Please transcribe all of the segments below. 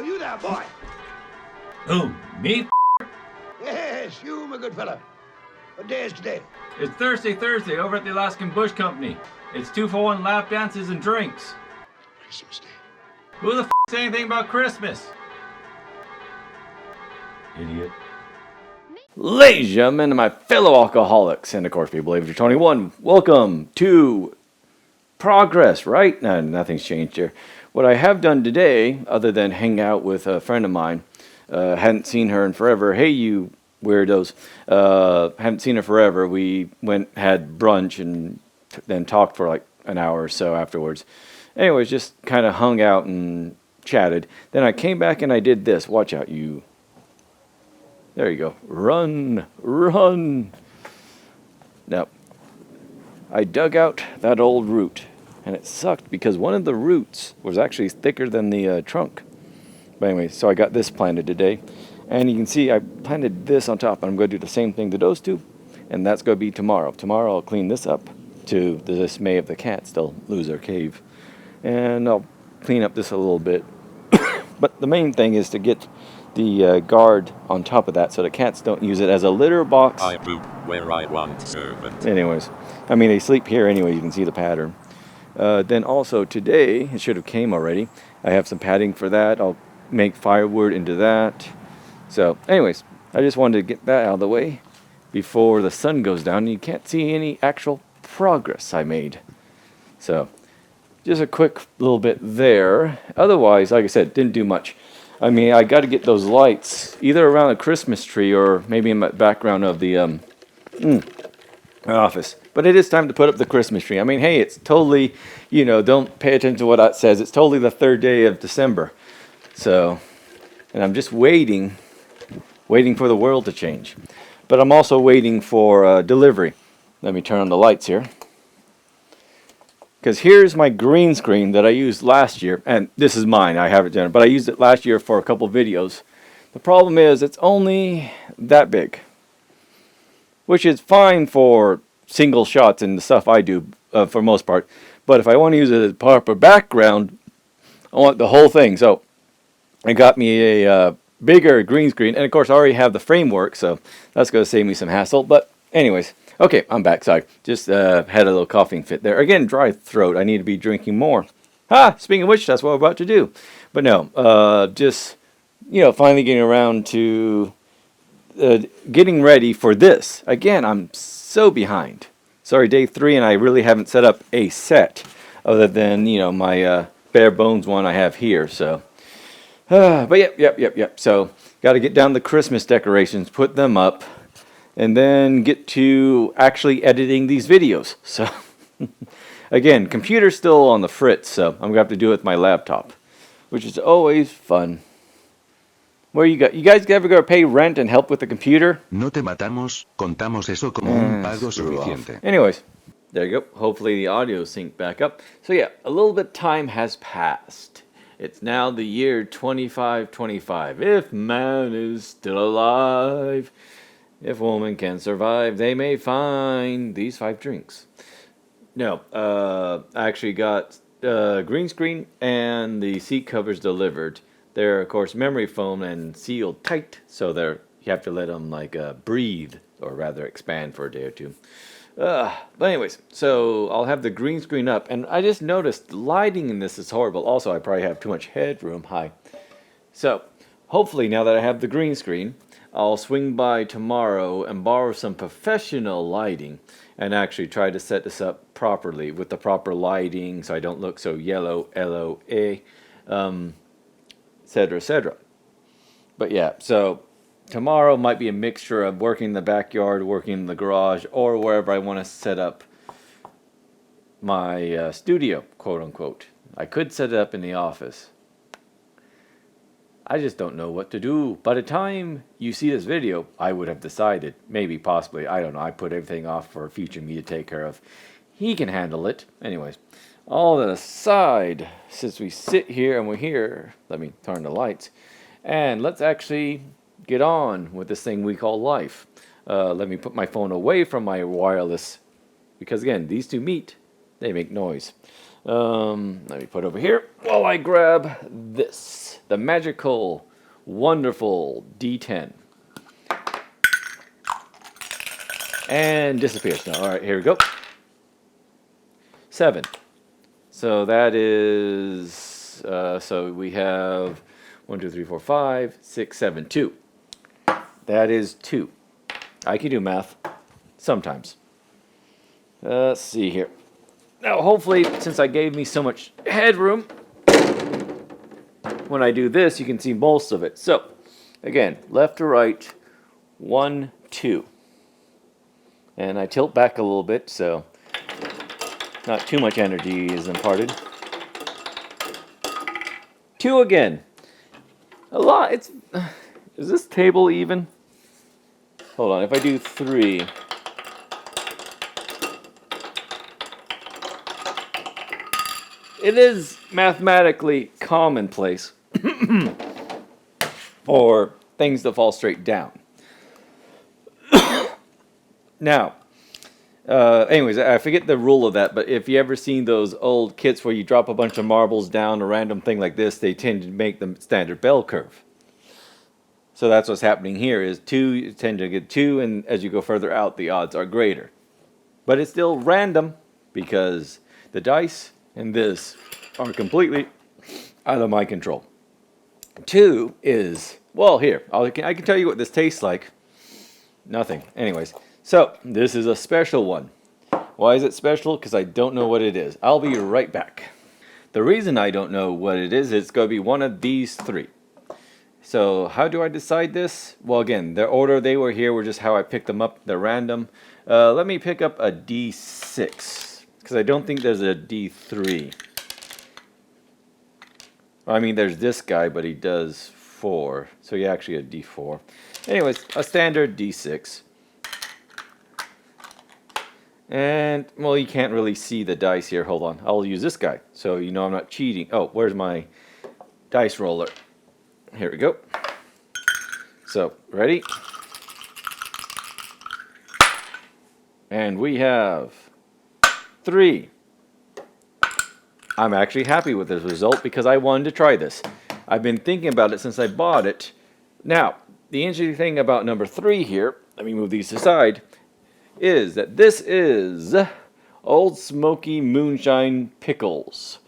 you there, boy. Who, me? Yes, you, my good fella. What day is today? It's Thursday over at the Alaskan Bush Company. It's 2-for-1 lap dances and drinks. Christmas Day. Who the say anything about Christmas? Idiot. Ladies and gentlemen, my fellow alcoholics, and of course people over 21, welcome to Progress, right? No, nothing's changed here. What I have done today, other than hang out with a friend of mine, hadn't seen her in forever. Hey, you weirdos. Haven't seen her forever. We had brunch, and then talked for like an hour or so afterwards. Anyways, just kind of hung out and chatted. Then I came back and I did this. Watch out, you. There you go. Run, run. Now, I dug out that old root, and it sucked because one of the roots was actually thicker than the trunk. But anyway, so I got this planted today, and you can see I planted this on top, and I'm going to do the same thing to those two, and that's going to be tomorrow. Tomorrow I'll clean this up to the dismay of the cats. They'll lose their cave, and I'll clean up this a little bit. But the main thing is to get the guard on top of that so the cats don't use it as a litter box. I poop where I want, servant. Anyways, I mean, they sleep here anyway. You can see the pattern. Then also today, it should have came already, I have some padding for that. I'll make firewood into that. So anyways, I just wanted to get that out of the way before the sun goes down and you can't see any actual progress I made. So just a quick little bit there. Otherwise, like I said, didn't do much. I mean, I got to get those lights either around a Christmas tree or maybe in the background of the office. But it is time to put up the Christmas tree. I mean, hey, it's totally, don't pay attention to what that says. It's totally the 3rd day of December. So, and I'm just waiting for the world to change. But I'm also waiting for delivery. Let me turn on the lights here. Because here's my green screen that I used last year, and this is mine, I haven't done it, but I used it last year for a couple videos. The problem is it's only that big, which is fine for single shots and the stuff I do for most part. But if I want to use it as proper background, I want the whole thing. So I got me a bigger green screen, and of course I already have the framework, so that's going to save me some hassle. But anyways. Okay, I'm back. Sorry. Just had a little coughing fit there. Again, dry throat. I need to be drinking more. Speaking of which, that's what we're about to do. But no, just, finally getting around to getting ready for this. Again, I'm so behind. Sorry, day 3, and I really haven't set up a set other than, my bare bones one I have here. So, but yep. So, got to get down the Christmas decorations, put them up. And then get to actually editing these videos. So, again, computer's still on the fritz, so I'm going to have to do it with my laptop, which is always fun. Where you guys ever go to pay rent and help with the computer? No te matamos, contamos eso como un pago suficiente. Anyways, there you go. Hopefully the audio synced back up. So yeah, a little bit of time has passed. It's now the year 2525. If man is still alive. If woman can survive, they may find these 5 drinks. No, I actually got green screen and the seat covers delivered. They're, of course, memory foam and sealed tight, so you have to let them breathe, or rather expand for a day or two. But anyways, so I'll have the green screen up, and I just noticed the lighting in this is horrible. Also, I probably have too much headroom. Hi. So, hopefully, now that I have the green screen, I'll swing by tomorrow and borrow some professional lighting and actually try to set this up properly with the proper lighting so I don't look so yellow, LOA, etc., etc. But yeah, so tomorrow might be a mixture of working in the backyard, working in the garage, or wherever I want to set up my studio, quote unquote. I could set it up in the office. I just don't know what to do. By the time you see this video, I would have decided. Maybe, possibly, I don't know. I put everything off for future me to take care of. He can handle it. Anyways, all that aside, since we sit here and we're here, let me turn the lights. And let's actually get on with this thing we call life. Let me put my phone away from my wireless. Because again, these two meet, they make noise. Let me put over here while I grab this. The magical, wonderful D10. And disappears now. All right, here we go. 7. So that is, so we have 1, 2, 3, 4, 5, 6, 7, 2. That is 2. I can do math sometimes. Let's see here. Now, hopefully, since I gave me so much headroom, when I do this, you can see most of it. So, again, left to right, 1, 2. And I tilt back a little bit, so not too much energy is imparted. 2 again. A lot. It's. Is this table even? Hold on. If I do 3. It is mathematically commonplace for things to fall straight down. Now, anyways, I forget the rule of that, but if you ever seen those old kits where you drop a bunch of marbles down a random thing like this, they tend to make the standard bell curve. So that's what's happening here is 2, you tend to get 2, and as you go further out, the odds are greater. But it's still random because the dice and this are completely out of my control. 2 is, well, here, I can tell you what this tastes like. Nothing. Anyways, so this is a special one. Why is it special? Because I don't know what it is. I'll be right back. The reason I don't know what it is, it's going to be one of these 3. So how do I decide this? Well, again, the order they were here were just how I picked them up. They're random. Let me pick up a D6 because I don't think there's a D3. I mean, there's this guy, but he does 4. So yeah, actually a D4. Anyways, a standard D6. And, well, you can't really see the dice here. Hold on. I'll use this guy so you know I'm not cheating. Oh, where's my dice roller? Here we go. So, ready? And we have 3. I'm actually happy with this result because I wanted to try this. I've been thinking about it since I bought it. Now, the interesting thing about number 3 here, let me move these aside, is that this is Ole Smoky Moonshine Pickles.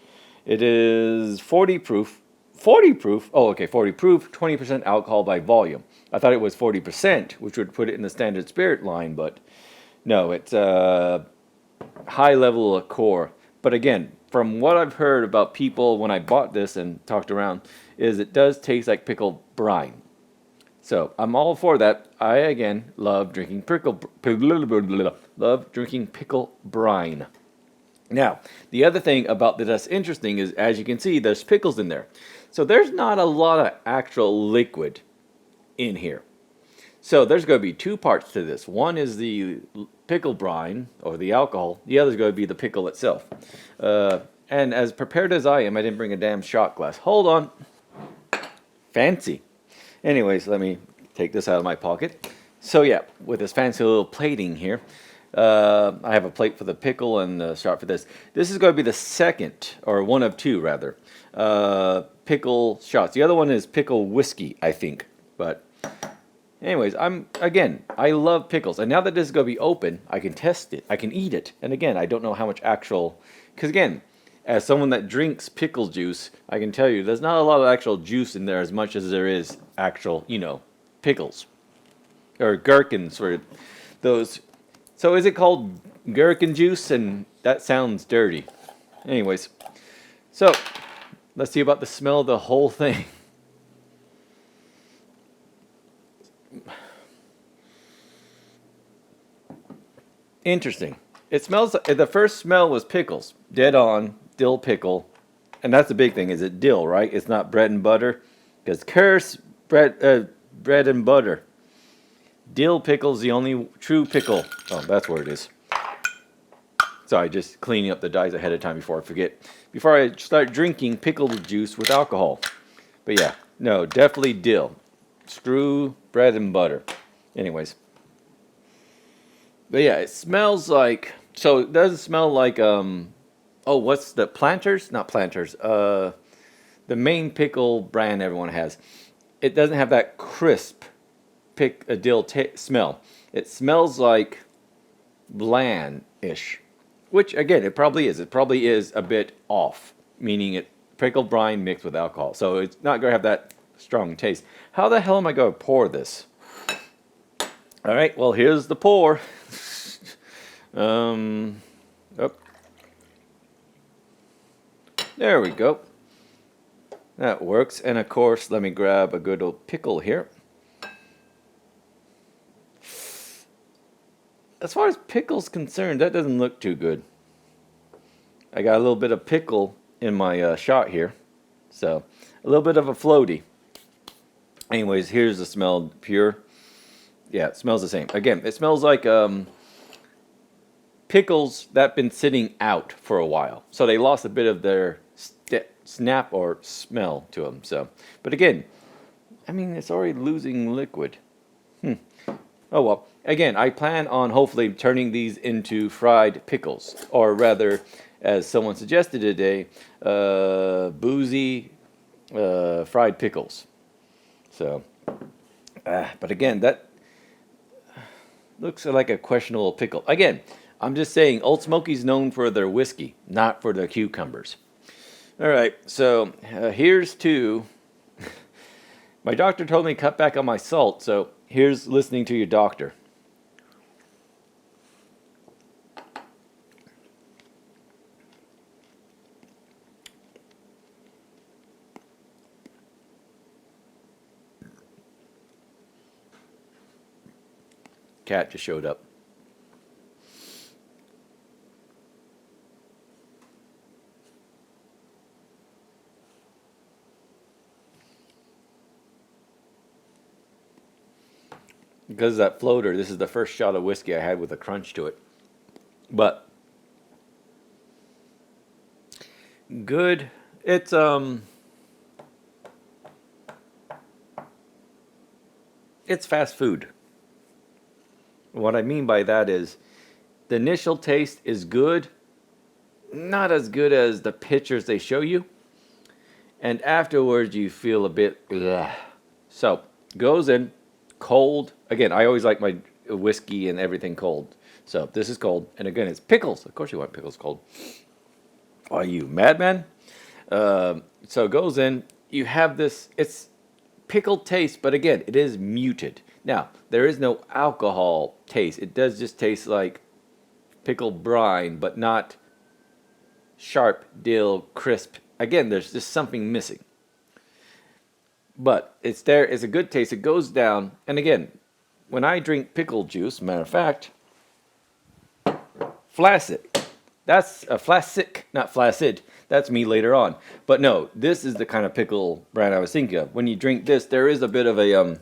It is 40 proof. 40 proof, oh okay, 40 proof, 20% alcohol by volume. I thought it was 40%, which would put it in the standard spirit line, but no, it's high level liqueur. But again, from what I've heard about people when I bought this and talked around, is it does taste like pickle brine. So I'm all for that. I again love drinking pickle brine. Now, the other thing about this that's interesting is, as you can see, there's pickles in there. So there's not a lot of actual liquid in here. So there's going to be 2 parts to this. One is the pickle brine, or the alcohol. The other is going to be the pickle itself. And as prepared as I am, I didn't bring a damn shot glass. Hold on. Fancy. Anyways, let me take this out of my pocket. So yeah, with this fancy little plating here, I have a plate for the pickle and a shot for this. This is going to be the second, or one of 2 rather, pickle shots. The other one is pickle whiskey, I think. But anyways, I love pickles. And now that this is going to be open, I can test it. I can eat it. And again, I don't know how much actual, because again, as someone that drinks pickle juice, I can tell you there's not a lot of actual juice in there as much as there is actual, pickles. Or gherkins for those. So is it called gherkin juice? And that sounds dirty. Anyways, so let's see about the smell of the whole thing. Interesting. It smells, the first smell was pickles. Dead on, dill pickle. And that's the big thing, is it dill, right? It's not bread and butter. Because curse bread and butter. Dill pickle's the only true pickle. Oh, that's where it is. Sorry, just cleaning up the dice ahead of time before I forget. Before I start drinking pickle juice with alcohol. But yeah, no, definitely dill. Screw bread and butter. Anyways. But yeah, it smells like, so it doesn't smell like Oh, what's the Planters? Not Planters. The main pickle brand everyone has. It doesn't have that crisp dill smell. It smells like bland-ish, which again it probably is. It probably is a bit off, meaning it pickled brine mixed with alcohol. So it's not going to have that strong taste. How the hell am I going to pour this? All right, well, here's the pour. Oh. There we go. That works. And of course, let me grab a good old pickle here. As far as pickle's concerned, that doesn't look too good. I got a little bit of pickle in my shot here. So, a little bit of a floaty. Anyways, here's the smell, pure. Yeah, it smells the same. Again, it smells like pickles that been sitting out for a while. So they lost a bit of their snap or smell to them. So, but again, I mean, it's already losing liquid. Oh well. Again, I plan on hopefully turning these into fried pickles, or rather, as someone suggested today, boozy fried pickles. So, but again, that looks like a questionable pickle. Again, I'm just saying, Ole Smoky's known for their whiskey, not for their cucumbers. All right, so here's to. My doctor told me to cut back on my salt, so here's listening to your doctor. Cat just showed up. Because of that floater, this is the first shot of whiskey I had with a crunch to it. But good. It's fast food. What I mean by that is the initial taste is good, not as good as the pictures they show you. And afterwards you feel a bit bleh. So, goes in cold. Again, I always like my whiskey and everything cold. So, this is cold. And again, it's pickles. Of course you want pickles cold. Are you madman? So it goes in. You have this, it's pickled taste, but again, it is muted. Now, there is no alcohol taste. It does just taste like pickled brine, but not sharp, dill, crisp. Again, there's just something missing. But it's there. It's a good taste. It goes down. And again, when I drink pickle juice, matter of fact, flaccid. That's a flaccid, not flaccid. That's me later on. But no, this is the kind of pickle brand I was thinking of. When you drink this, there is a bit of a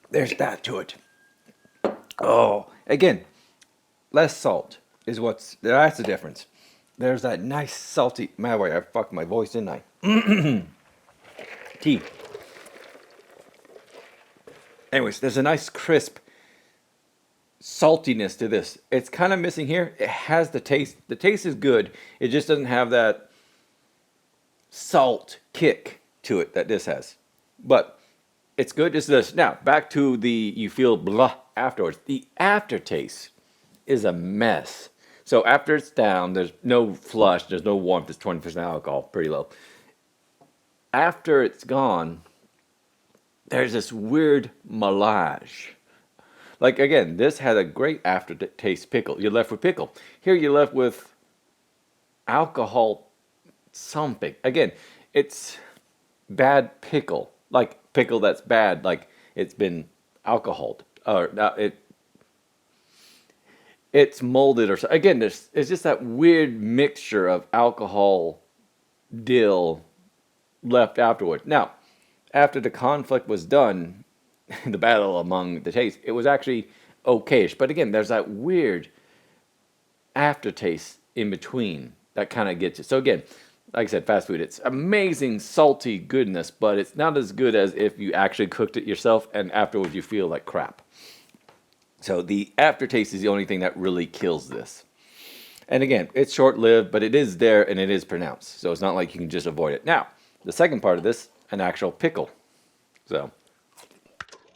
there's that to it. Oh, again, less salt is that's the difference. There's that nice salty. Man, wait, I fucked my voice, didn't I? Tea. Anyways, there's a nice crisp saltiness to this. It's kind of missing here. It has the taste. The taste is good. It just doesn't have that salt kick to it that this has. But it's good. It's this. Now, back to you feel blah afterwards. The aftertaste is a mess. So after it's down, there's no flush, there's no warmth, it's 20% alcohol, pretty low. After it's gone, there's this weird melange. Like again, this had a great aftertaste pickle. You're left with pickle. Here you're left with alcohol something. Again, it's bad pickle. Like pickle that's bad, like it's been alcoholed. Or it's molded or so. Again, it's just that weird mixture of alcohol, dill, left afterward. Now, after the conflict was done, the battle among the tastes, it was actually okayish. But again, there's that weird aftertaste in between that kind of gets you. So again, like I said, fast food, it's amazing salty goodness, but it's not as good as if you actually cooked it yourself and afterwards you feel like crap. So the aftertaste is the only thing that really kills this. And again, it's short-lived, but it is there and it is pronounced. So it's not like you can just avoid it. Now, the second part of this, an actual pickle. So.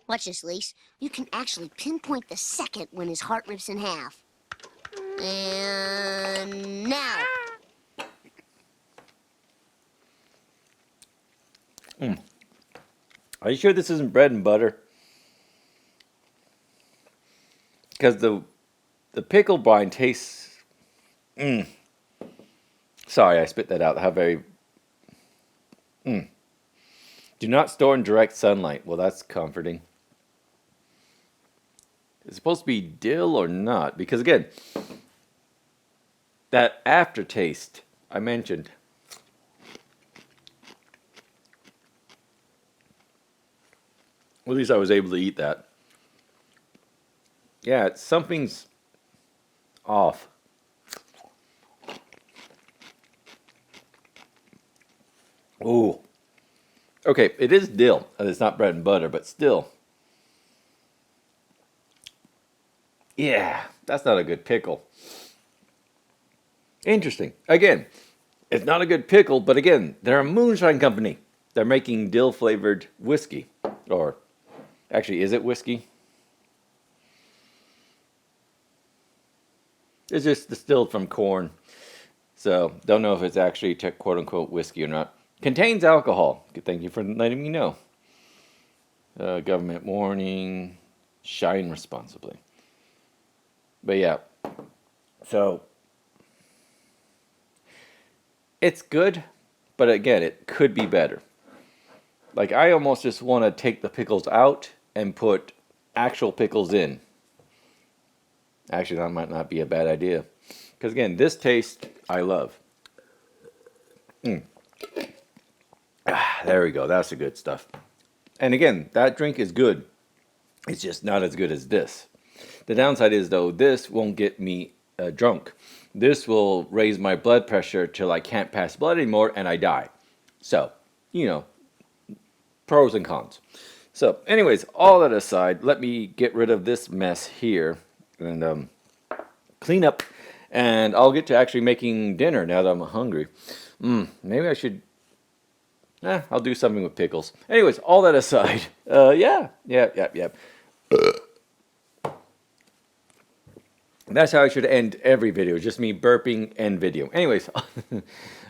Watch this, Lise. You can actually pinpoint the second when his heart rips in half. And now. Are you sure this isn't bread and butter? Because the pickle brine tastes... Sorry, I spit that out. How very... Do not store in direct sunlight. Well, that's comforting. It's supposed to be dill or not? Because again, that aftertaste I mentioned. Well, at least I was able to eat that. Yeah, something's off. Ooh. Okay, it is dill, and it's not bread and butter, but still. Yeah, that's not a good pickle. Interesting. Again, it's not a good pickle, but again, they're a moonshine company. They're making dill-flavored whiskey. Or, actually, is it whiskey? It's just distilled from corn. So, don't know if it's actually quote-unquote whiskey or not. Contains alcohol. Thank you for letting me know. Government warning. Shine responsibly. But yeah. So, it's good, but again, it could be better. Like, I almost just want to take the pickles out and put actual pickles in. Actually, that might not be a bad idea. Because again, this taste, I love. There we go. That's the good stuff. And again, that drink is good. It's just not as good as this. The downside is, though, this won't get me drunk. This will raise my blood pressure till I can't pass blood anymore and I die. So, you know, pros and cons. So, anyways, all that aside, let me get rid of this mess here and clean up. And I'll get to actually making dinner now that I'm hungry. Maybe I should... I'll do something with pickles. Anyways, all that aside, yeah. That's how I should end every video, just me burping end video. Anyways,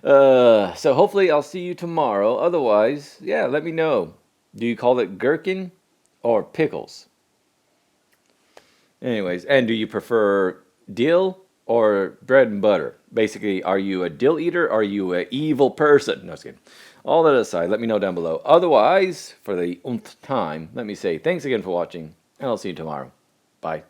so hopefully I'll see you tomorrow. Otherwise, yeah, let me know. Do you call it gherkin or pickles? Anyways, and do you prefer dill or bread and butter? Basically, are you a dill eater or are you an evil person? No, just kidding. All that aside, let me know down below. Otherwise, for the 1th time, let me say thanks again for watching, and I'll see you tomorrow. Bye.